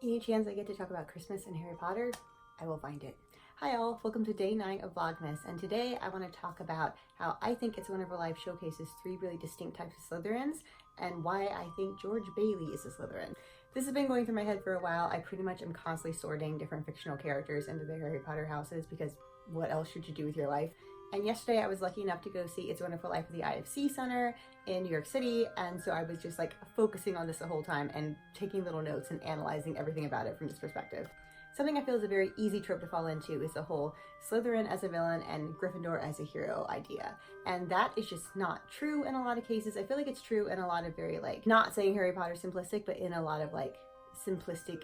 Any chance I get to talk about Christmas and Harry Potter, I will find it. Hi all, welcome to day 9 of Vlogmas, and today I want to talk about how I think It's a Wonderful Life showcases 3 really distinct types of Slytherins, and why I think George Bailey is a Slytherin. This has been going through my head for a while. I pretty much am constantly sorting different fictional characters into the Harry Potter houses because what else should you do with your life? And yesterday I was lucky enough to go see It's a Wonderful Life at the IFC Center in New York City, and so I was just like focusing on this the whole time and taking little notes and analyzing everything about it from this perspective. Something I feel is a very easy trope to fall into is the whole Slytherin as a villain and Gryffindor as a hero idea. And that is just not true in a lot of cases. I feel like it's true in a lot of very not saying Harry Potter simplistic, but in a lot of simplistic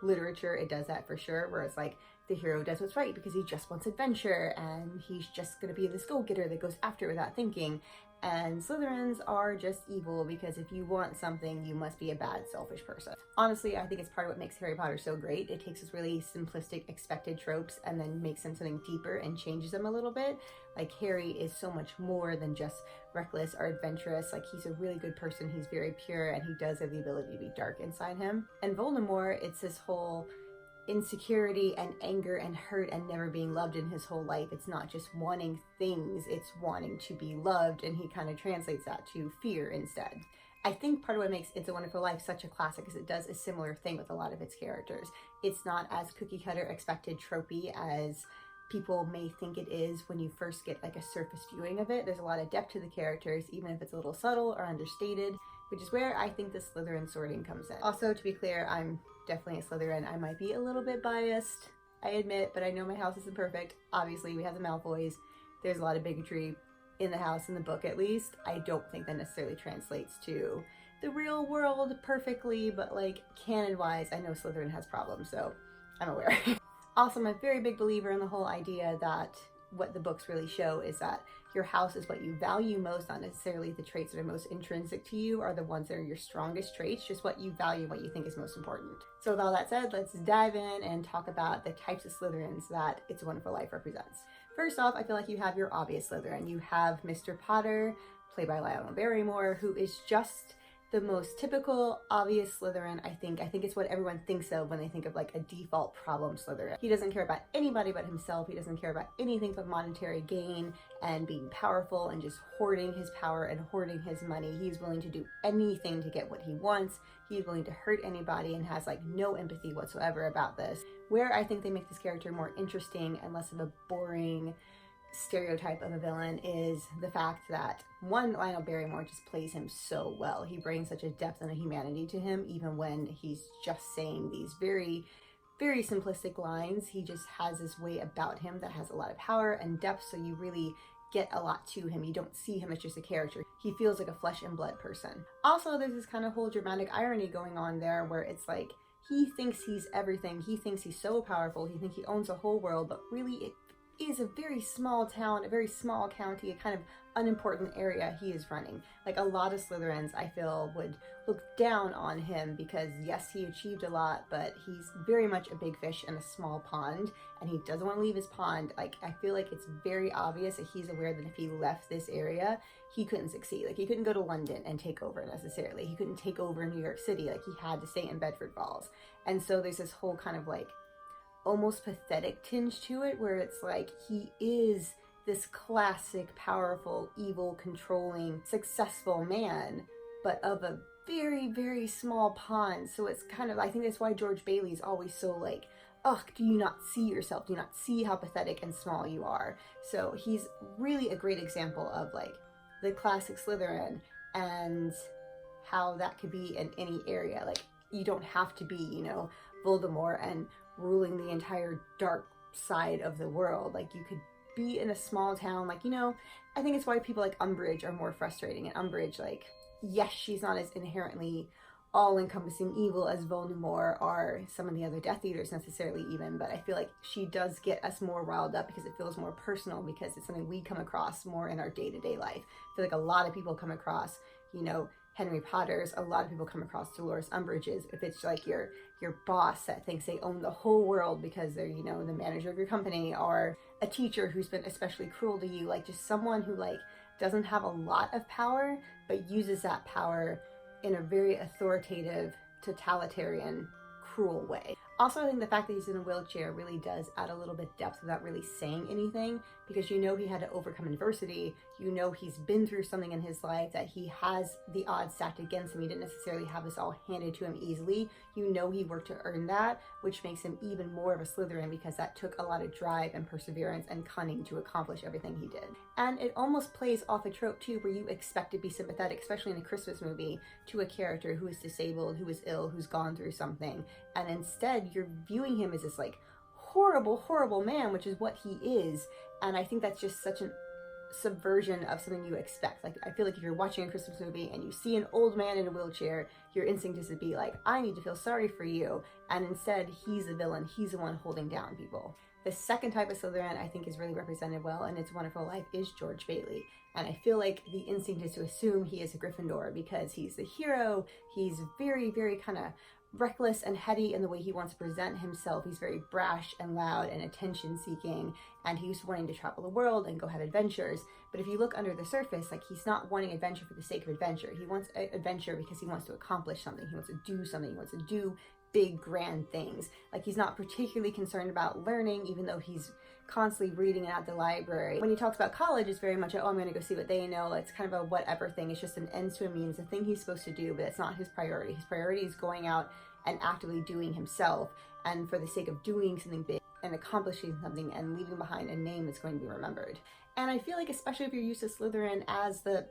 literature, it does that for sure, where it's like the hero does what's right because he just wants adventure and he's just gonna be this go-getter that goes after it without thinking. And Slytherins are just evil because if you want something, you must be a bad, selfish person. Honestly, I think it's part of what makes Harry Potter so great. It takes these really simplistic, expected tropes and then makes them something deeper and changes them a little bit. Like, Harry is so much more than just reckless or adventurous. Like, he's a really good person, he's very pure, and he does have the ability to be dark inside him. And Voldemort, it's this whole insecurity and anger and hurt and never being loved in his whole life. It's not just wanting things, it's wanting to be loved, and he kind of translates that to fear instead. I think part of what makes It's a Wonderful Life such a classic is it does a similar thing with a lot of its characters. It's not as cookie cutter expected tropey as people may think it is when you first get like a surface viewing of it. There's a lot of depth to the characters, even if it's a little subtle or understated, which is where I think the Slytherin sorting comes in. Also, to be clear, I'm definitely a Slytherin. I might be a little bit biased, I admit, but I know my house isn't perfect. Obviously, we have the Malfoys. There's a lot of bigotry in the house, in the book at least. I don't think that necessarily translates to the real world perfectly, but canon-wise, I know Slytherin has problems, so I'm aware. Also, I'm a very big believer in the whole idea that what the books really show is that your house is what you value most, not necessarily the traits that are most intrinsic to you are the ones that are your strongest traits, just what you value, what you think is most important. So with all that said, let's dive in and talk about the types of Slytherins that It's a Wonderful Life represents. First off, I feel like you have your obvious Slytherin. You have Mr. Potter, played by Lionel Barrymore, who is just the most typical, obvious Slytherin, I think. I think it's what everyone thinks of when they think of a default problem Slytherin. He doesn't care about anybody but himself. He doesn't care about anything but monetary gain and being powerful and just hoarding his power and hoarding his money. He's willing to do anything to get what he wants. He's willing to hurt anybody and has no empathy whatsoever about this. Where I think they make this character more interesting and less of a boring stereotype of a villain is the fact that, one, Lionel Barrymore just plays him so well. He brings such a depth and a humanity to him, even when he's just saying these very, very simplistic lines. He just has this way about him that has a lot of power and depth, so you really get a lot to him. You don't see him as just a character. He feels like a flesh and blood person. Also, there's this kind of whole dramatic irony going on there where it's he thinks he's everything. He thinks he's so powerful. He thinks he owns the whole world, but really it is a very small town, a very small county, a kind of unimportant area he is running. A lot of Slytherins, I feel, would look down on him because, yes, he achieved a lot, but he's very much a big fish in a small pond, and he doesn't want to leave his pond. I feel like it's very obvious that he's aware that if he left this area, he couldn't succeed. He couldn't go to London and take over necessarily. He couldn't take over New York City. He had to stay in Bedford Falls. And so there's this whole kind of almost pathetic tinge to it where it's he is this classic, powerful, evil, controlling, successful man, but of a very, very small pond. So it's kind of, I think that's why George Bailey's always so ugh, do you not see yourself? Do you not see how pathetic and small you are? So he's really a great example of the classic Slytherin and how that could be in any area. You don't have to be, Voldemort and ruling the entire dark side of the world. You could be in a small town, I think it's why people like Umbridge are more frustrating. And Umbridge, yes, she's not as inherently all-encompassing evil as Voldemort or some of the other Death Eaters necessarily even, but I feel like she does get us more riled up because it feels more personal, because it's something we come across more in our day-to-day life. I feel like a lot of people come across, Henry Potter's, a lot of people come across Dolores Umbridge's. If it's your boss that thinks they own the whole world because they're, the manager of your company, or a teacher who's been especially cruel to you, just someone who doesn't have a lot of power, but uses that power in a very authoritative, totalitarian, cruel way. Also, I think the fact that he's in a wheelchair really does add a little bit of depth without really saying anything, because you know he had to overcome adversity, you know he's been through something in his life, that he has the odds stacked against him. He didn't necessarily have this all handed to him easily. You know he worked to earn that, which makes him even more of a Slytherin, because that took a lot of drive and perseverance and cunning to accomplish everything he did. And it almost plays off a trope too, where you expect to be sympathetic, especially in a Christmas movie, to a character who is disabled, who is ill, who's gone through something, and instead you're viewing him as this like horrible, horrible man, which is what he is. And I think that's just such a subversion of something you expect. Like, I feel like if you're watching a Christmas movie and you see an old man in a wheelchair, your instinct is to be like, I need to feel sorry for you. And instead, he's the villain. He's the one holding down people. The second type of Slytherin I think is really represented well in It's a Wonderful Life is George Bailey. And I feel like the instinct is to assume he is a Gryffindor because he's the hero. He's very, very kind of reckless and heady in the way he wants to present himself. He's very brash and loud and attention seeking, and he's wanting to travel the world and go have adventures. But if you look under the surface, like, he's not wanting adventure for the sake of adventure. He wants adventure because he wants to accomplish something. He wants to do something. He wants to do big, grand things. Like, he's not particularly concerned about learning, even though he's constantly reading at the library. When he talks about college, it's very much, oh, I'm going to go see what they know. It's kind of a whatever thing. It's just an ends to a means, a thing he's supposed to do, but it's not his priority. His priority is going out and actively doing himself, and for the sake of doing something big and accomplishing something and leaving behind a name that's going to be remembered. And I feel like, especially if you're used to Slytherin as the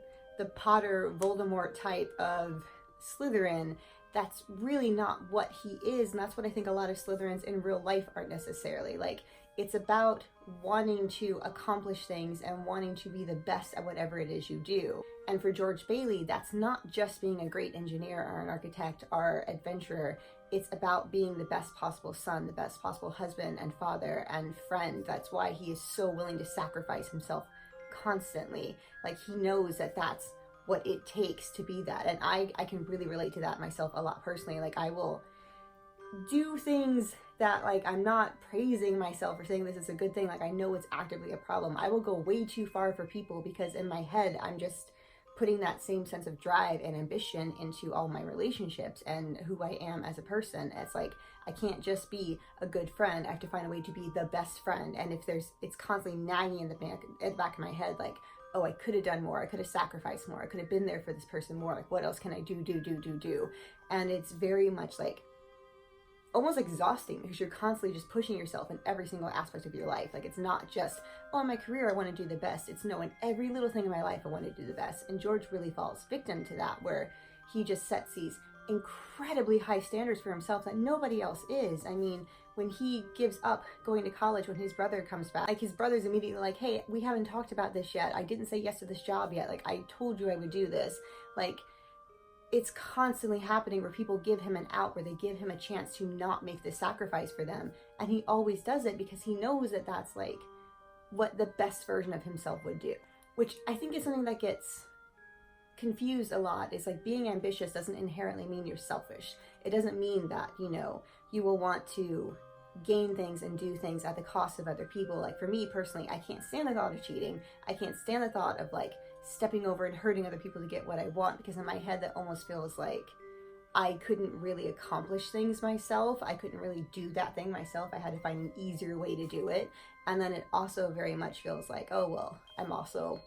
Potter Voldemort type of Slytherin, that's really not what he is, and that's what I think a lot of Slytherins in real life aren't necessarily. Like, it's about wanting to accomplish things and wanting to be the best at whatever it is you do. And for George Bailey, that's not just being a great engineer or an architect or adventurer. It's about being the best possible son, the best possible husband and father and friend. That's why he is so willing to sacrifice himself constantly. Like, he knows that that's what it takes to be that. And I can really relate to that myself a lot personally. Like, I will do things that, like, I'm not praising myself or saying this is a good thing. Like, I know it's actively a problem. I will go way too far for people because in my head, I'm just putting that same sense of drive and ambition into all my relationships and who I am as a person. It's like, I can't just be a good friend. I have to find a way to be the best friend. And if it's constantly nagging in the back of my head, like, oh, I could have done more. I could have sacrificed more. I could have been there for this person more. Like, what else can I do? And it's very much like almost exhausting because you're constantly just pushing yourself in every single aspect of your life. Like, it's not just, oh, in my career, I want to do the best. It's no, in every little thing in my life, I want to do the best. And George really falls victim to that, where he just sets these incredibly high standards for himself that nobody else is. I mean, when he gives up going to college when his brother comes back, like, his brother's immediately like, hey, we haven't talked about this yet. I didn't say yes to this job yet. Like, I told you I would do this. Like, it's constantly happening where people give him an out, where they give him a chance to not make this sacrifice for them. And he always does it because he knows that that's like what the best version of himself would do, which I think is something that gets confused a lot. Is like, being ambitious doesn't inherently mean you're selfish. It doesn't mean that, you know, you will want to gain things and do things at the cost of other people. Like, for me personally, I can't stand the thought of cheating. I can't stand the thought of like stepping over and hurting other people to get what I want, because in my head that almost feels like I couldn't really accomplish things myself. I couldn't really do that thing myself. I had to find an easier way to do it. And then it also very much feels like, oh, well, I'm also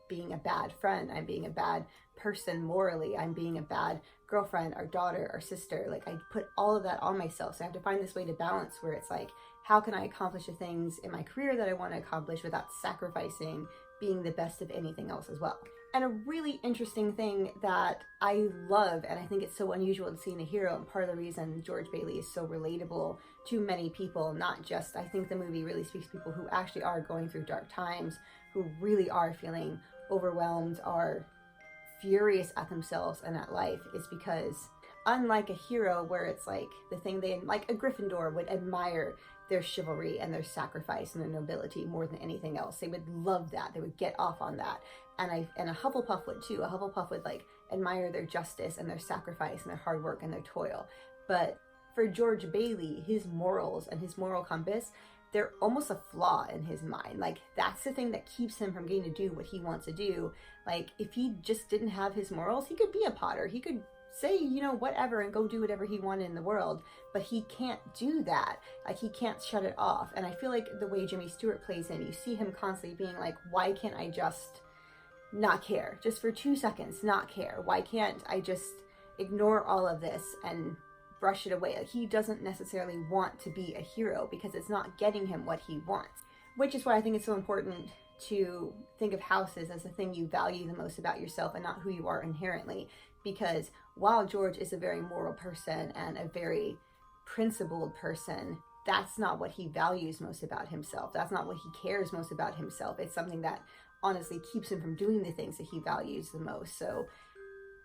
being a bad friend. I'm being a bad person morally. I'm being a bad girlfriend or daughter or sister. Like, I put all of that on myself. So I have to find this way to balance where it's like, how can I accomplish the things in my career that I want to accomplish without sacrificing being the best of anything else as well. And a really interesting thing that I love, and I think it's so unusual to see in a hero, and part of the reason George Bailey is so relatable to many people, not just, I think the movie really speaks to people who actually are going through dark times, who really are feeling overwhelmed, are furious at themselves and at life, is because unlike a hero where it's like the thing they, like a Gryffindor would admire their chivalry and their sacrifice and their nobility more than anything else. They would love that. They would get off on that. And a Hufflepuff would too. A Hufflepuff would like admire their justice and their sacrifice and their hard work and their toil. But for George Bailey, his morals and his moral compass, they're almost a flaw in his mind. Like, that's the thing that keeps him from getting to do what he wants to do. Like, if he just didn't have his morals, he could be a Potter. He could say, you know, whatever and go do whatever he wanted in the world, but he can't do that. Like, he can't shut it off. And I feel like the way Jimmy Stewart plays in, you see him constantly being like, why can't I just not care? Just for 2 seconds, not care. Why can't I just ignore all of this and brush it away? Like, he doesn't necessarily want to be a hero because it's not getting him what he wants. Which is why I think it's so important to think of houses as the thing you value the most about yourself and not who you are inherently. Because while George is a very moral person and a very principled person, that's not what he values most about himself. That's not what he cares most about himself. It's something that honestly keeps him from doing the things that he values the most. So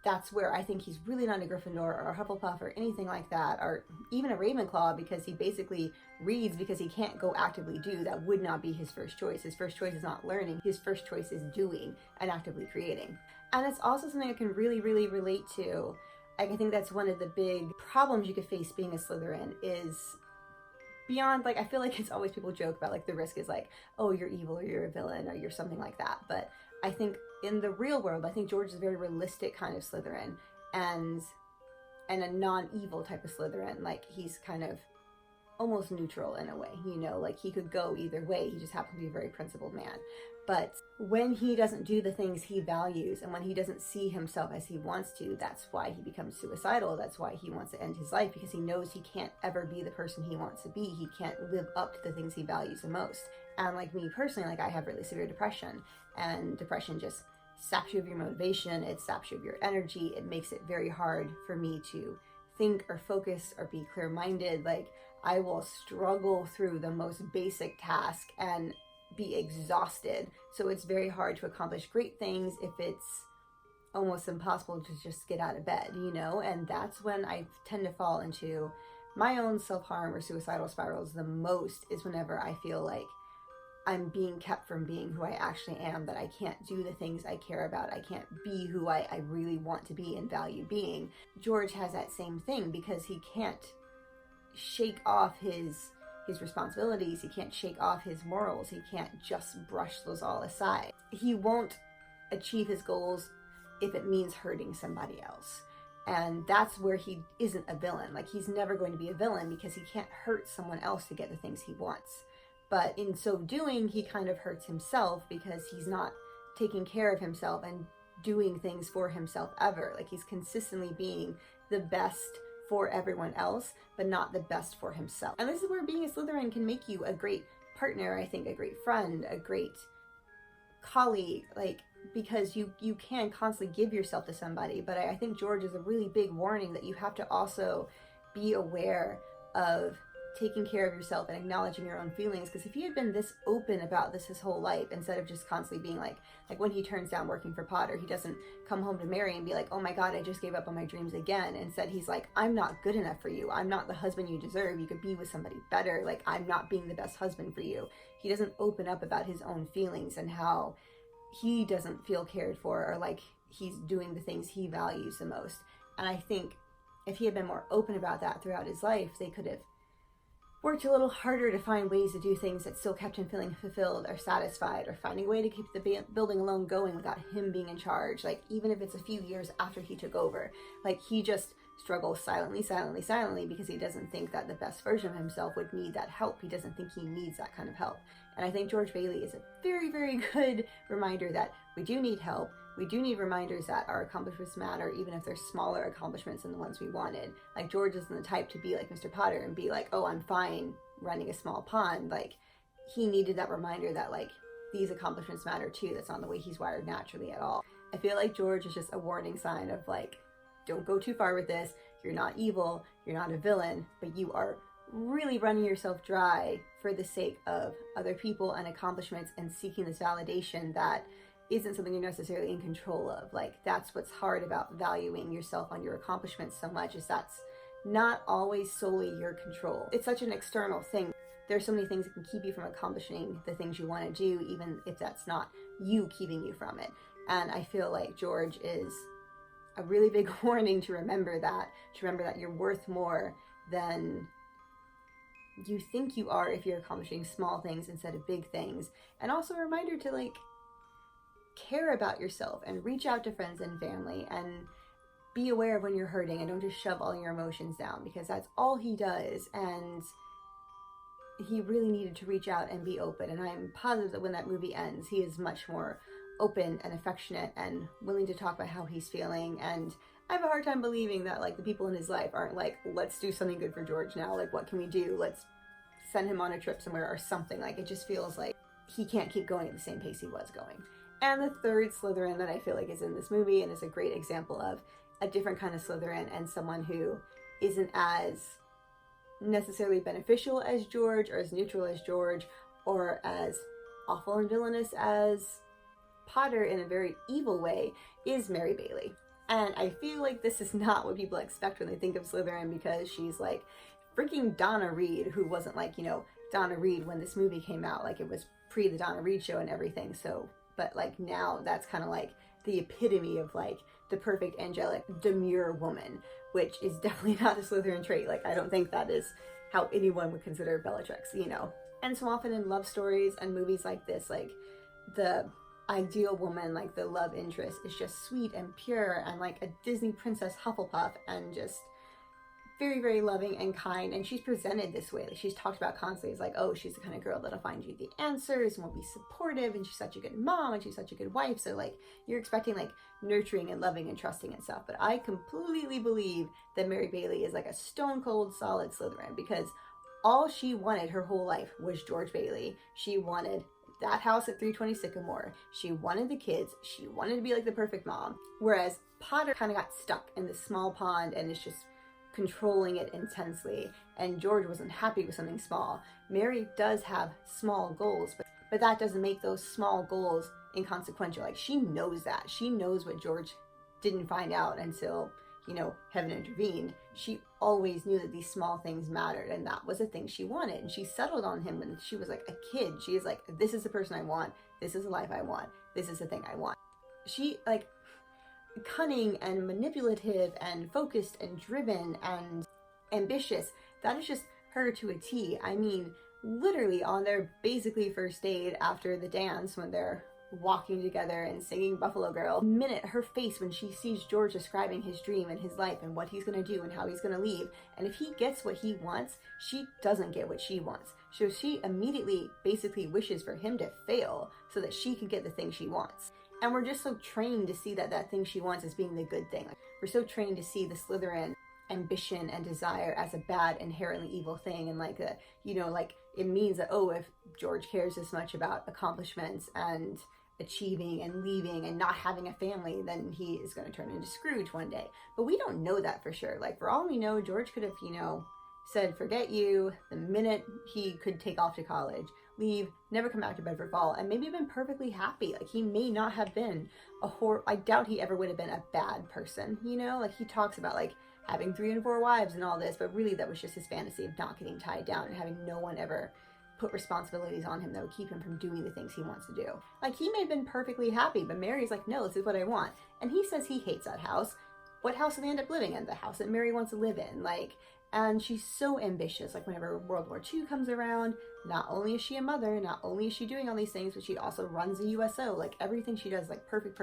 that's where I think he's really not a Gryffindor or a Hufflepuff or anything like that, or even a Ravenclaw, because he basically reads because he can't go actively do. That would not be his first choice. His first choice is not learning. His first choice is doing and actively creating. And it's also something I can really, really relate to. Like, I think that's one of the big problems you could face being a Slytherin is beyond, like, I feel like it's always people joke about, like, the risk is like, oh, you're evil or you're a villain or you're something like that. But I think in the real world, I think George is a very realistic kind of Slytherin and a non-evil type of Slytherin. Like, he's kind of almost neutral in a way, you know, like he could go either way. He just happens to be a very principled man. But when he doesn't do the things he values and when he doesn't see himself as he wants to, that's why he becomes suicidal. That's why he wants to end his life, because he knows he can't ever be the person he wants to be. He can't live up to the things he values the most. And like me personally, like, I have really severe depression, and depression just saps you of your motivation. It saps you of your energy. It makes it very hard for me to think or focus or be clear-minded. Like, I will struggle through the most basic task and be exhausted. So it's very hard to accomplish great things if it's almost impossible to just get out of bed, you know? And that's when I tend to fall into my own self-harm or suicidal spirals the most, is whenever I feel like I'm being kept from being who I actually am, that I can't do the things I care about. I can't be who I really want to be and value being. George has that same thing because he can't shake off his responsibilities. He can't shake off his morals. He can't just brush those all aside. He won't achieve his goals if it means hurting somebody else. And that's where he isn't a villain. Like, he's never going to be a villain because he can't hurt someone else to get the things he wants. But in so doing, he kind of hurts himself because he's not taking care of himself and doing things for himself ever. Like, he's consistently being the best for everyone else, but not the best for himself. And this is where being a Slytherin can make you a great partner, I think, a great friend, a great colleague, like, because you can constantly give yourself to somebody. But I think George is a really big warning that you have to also be aware of taking care of yourself and acknowledging your own feelings. Because if he had been this open about this his whole life, instead of just constantly being like when he turns down working for Potter, he doesn't come home to Mary and be like, oh my god, I just gave up on my dreams again. Instead, he's like, I'm not good enough for you. I'm not the husband you deserve. You could be with somebody better. Like, I'm not being the best husband for you. He doesn't open up about his own feelings and how he doesn't feel cared for, or like he's doing the things he values the most. And I think if he had been more open about that throughout his life, they could have worked a little harder to find ways to do things that still kept him feeling fulfilled or satisfied, or finding a way to keep the building alone going without him being in charge. Like, even if it's a few years after he took over, like, he just struggles silently because he doesn't think that the best version of himself would need that help. He doesn't think he needs that kind of help. And I think George Bailey is a very, very good reminder that we do need help. We do need reminders that our accomplishments matter, even if they're smaller accomplishments than the ones we wanted. Like, George isn't the type to be like Mr. Potter and be like, oh, I'm fine running a small pond. Like, he needed that reminder that, like, these accomplishments matter too. That's not the way he's wired naturally at all. I feel like George is just a warning sign of, like, don't go too far with this. You're not evil. You're not a villain, but you are really running yourself dry for the sake of other people and accomplishments and seeking this validation that isn't something you're necessarily in control of. Like, that's what's hard about valuing yourself on your accomplishments so much, is that's not always solely your control. It's such an external thing. There's so many things that can keep you from accomplishing the things you want to do, even if that's not you keeping you from it. And I feel like George is a really big warning to remember that you're worth more than you think you are if you're accomplishing small things instead of big things. And also a reminder to, like, care about yourself and reach out to friends and family and be aware of when you're hurting and don't just shove all your emotions down, because that's all he does. And he really needed to reach out and be open. And I'm positive that when that movie ends, he is much more open and affectionate and willing to talk about how he's feeling. And I have a hard time believing that like the people in his life aren't like, let's do something good for George now. Like, what can we do? Let's send him on a trip somewhere or something. Like, it just feels like he can't keep going at the same pace he was going. And the third Slytherin that I feel like is in this movie and is a great example of a different kind of Slytherin and someone who isn't as necessarily beneficial as George, or as neutral as George, or as awful and villainous as Potter in a very evil way, is Mary Bailey. And I feel like this is not what people expect when they think of Slytherin, because she's like freaking Donna Reed, who wasn't like, you know, Donna Reed when this movie came out. Like, it was pre the Donna Reed show and everything. So, but like now that's kind of like the epitome of like the perfect angelic demure woman, which is definitely not a Slytherin trait. Like, I don't think that is how anyone would consider Bellatrix, you know. And so often in love stories and movies like this, like the ideal woman, like the love interest, is just sweet and pure and like a Disney princess Hufflepuff and just very, very loving and kind. And she's presented this way. Like, she's talked about constantly as like, oh, she's the kind of girl that'll find you the answers and will be supportive, and she's such a good mom and she's such a good wife. So like, you're expecting like nurturing and loving and trusting and stuff. But I completely believe that Mary Bailey is like a stone cold solid Slytherin, because all she wanted her whole life was George Bailey. She wanted that house at 320 Sycamore. She wanted the kids. She wanted to be like the perfect mom. Whereas Potter kind of got stuck in this small pond and is just controlling it intensely, and George wasn't happy with something small. Mary does have small goals, but that doesn't make those small goals inconsequential. Like, she knows that. She knows what George didn't find out until, you know, heaven intervened. She always knew that these small things mattered, and that was a thing she wanted. And she settled on him when she was like a kid. She is like, this is the person I want. This is the life I want. This is the thing I want. She, like, cunning and manipulative and focused and driven and ambitious. That is just her to a T. I mean, literally on their basically first date after the dance, when they're walking together and singing Buffalo Girl, the minute her face when she sees George describing his dream and his life and what he's going to do and how he's going to leave, and if he gets what he wants, she doesn't get what she wants. So she immediately basically wishes for him to fail so that she can get the thing she wants. And we're just so trained to see that that thing she wants as being the good thing. Like, we're so trained to see the Slytherin ambition and desire as a bad, inherently evil thing. And like, you know, like it means that, oh, if George cares this much about accomplishments and achieving and leaving and not having a family, then he is going to turn into Scrooge one day. But we don't know that for sure. Like, for all we know, George could have, you know, said, forget you, the minute he could take off to college, leave, never come back to Bedford Fall, and maybe been perfectly happy. Like, he may not have been I doubt he ever would have been a bad person, you know? Like, he talks about, like, having 3 and 4 wives and all this, but really that was just his fantasy of not getting tied down and having no one ever put responsibilities on him that would keep him from doing the things he wants to do. Like, he may have been perfectly happy, but Mary's like, no, this is what I want. And he says he hates that house. What house do they end up living in? The house that Mary wants to live in. Like, and she's so ambitious. Like, whenever World War II comes around, not only is she a mother, not only is she doing all these things, but she also runs a USO. Like, everything she does, like, perfect.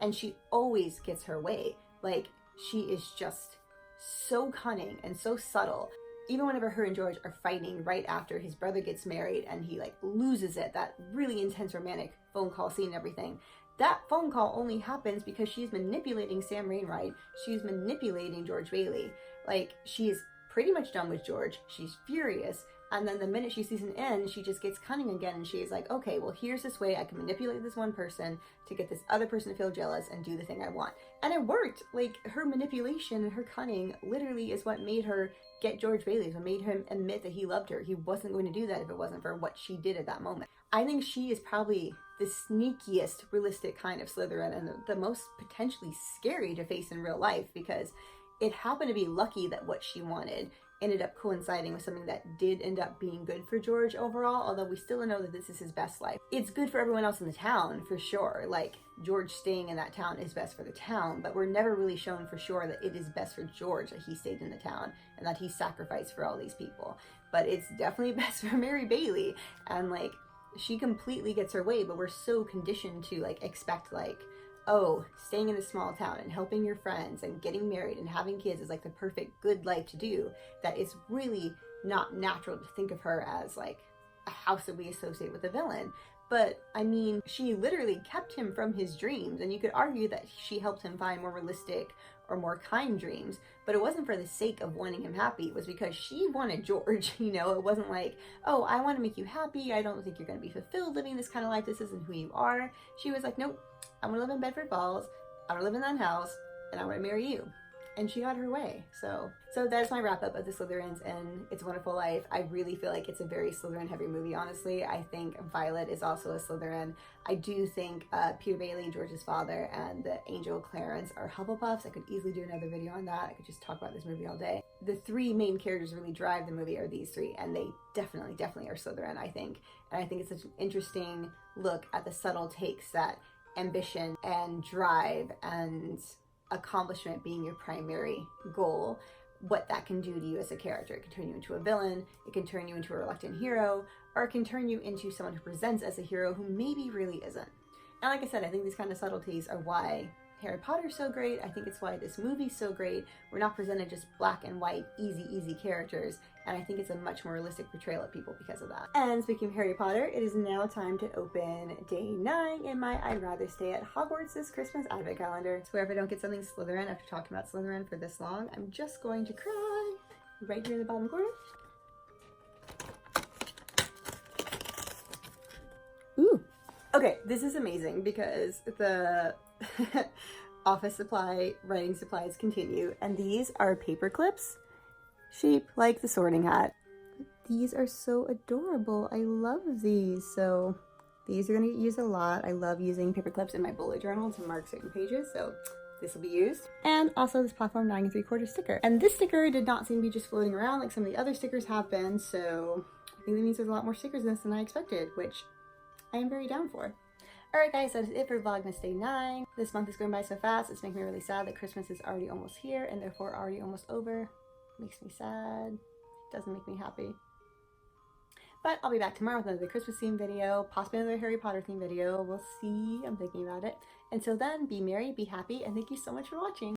And she always gets her way. Like, she is just so cunning and so subtle. Even whenever her and George are fighting right after his brother gets married and he, like, loses it, that really intense romantic phone call scene and everything, that phone call only happens because she's manipulating Sam Wainwright. She's manipulating George Bailey. Like, she's pretty much done with George. She's furious. And then the minute she sees an end, she just gets cunning again. And she's like, okay, well, here's this way I can manipulate this one person to get this other person to feel jealous and do the thing I want. And it worked. Like, her manipulation and her cunning literally is what made her get George Bailey. What made him admit that he loved her. He wasn't going to do that if it wasn't for what she did at that moment. I think she is probably the sneakiest realistic kind of Slytherin and the most potentially scary to face in real life, because it happened to be lucky that what she wanted ended up coinciding with something that did end up being good for George overall, although we still don't know that this is his best life. It's good for everyone else in the town, for sure. Like, George staying in that town is best for the town, but we're never really shown for sure that it is best for George that he stayed in the town and that he sacrificed for all these people. But it's definitely best for Mary Bailey, and, like, she completely gets her way, but we're so conditioned to, like, expect, like, oh, staying in a small town and helping your friends and getting married and having kids is like the perfect good life to do, that it's really not natural to think of her as like a house that we associate with a villain. But I mean, she literally kept him from his dreams, and you could argue that she helped him find more realistic or more kind dreams, but it wasn't for the sake of wanting him happy. It was because she wanted George, you know. It wasn't like, oh, I want to make you happy, I don't think you're going to be fulfilled living this kind of life, this isn't who you are. She was like, nope, I want to live in Bedford Falls, I want to live in that house, and I want to marry you. And she got her way. So that's my wrap up of the Slytherins and It's a Wonderful Life. I really feel like it's a very Slytherin heavy movie, honestly. I think Violet is also a Slytherin. I do think Peter Bailey, George's father, and the angel Clarence are Hufflepuffs. I could easily do another video on that. I could just talk about this movie all day. The three main characters really drive the movie are these three, and they definitely are Slytherin, I think. And I think it's such an interesting look at the subtle takes that ambition and drive and accomplishment being your primary goal, what that can do to you as a character. It can turn you into a villain, it can turn you into a reluctant hero, or it can turn you into someone who presents as a hero who maybe really isn't. And like I said, I think these kind of subtleties are why Harry Potter's so great. I think it's why this movie's so great. We're not presented just black and white, easy characters, and I think it's a much more realistic portrayal of people because of that. And speaking of Harry Potter, it is now time to open day 9 in my I'd Rather Stay at Hogwarts This Christmas advent calendar. Swear if I don't get something Slytherin after talking about Slytherin for this long, I'm just going to cry. Right here in the bottom corner. Ooh. Okay, this is amazing because the office supply, writing supplies continue, and these are paper clips shaped like the Sorting Hat. These are so adorable. I love these. So these are going to get used a lot. I love using paper clips in my bullet journal to mark certain pages, so this will be used. And also this platform 9 3/4 sticker. And this sticker did not seem to be just floating around like some of the other stickers have been, so I think that means there's a lot more stickers in this than I expected, which I am very down for. Alright guys, that is it for Vlogmas Day 9. This month is going by so fast, it's making me really sad that Christmas is already almost here and therefore already almost over. Makes me sad. Doesn't make me happy. But I'll be back tomorrow with another Christmas themed video, possibly another Harry Potter themed video. We'll see. I'm thinking about it. Until then, be merry, be happy, and thank you so much for watching.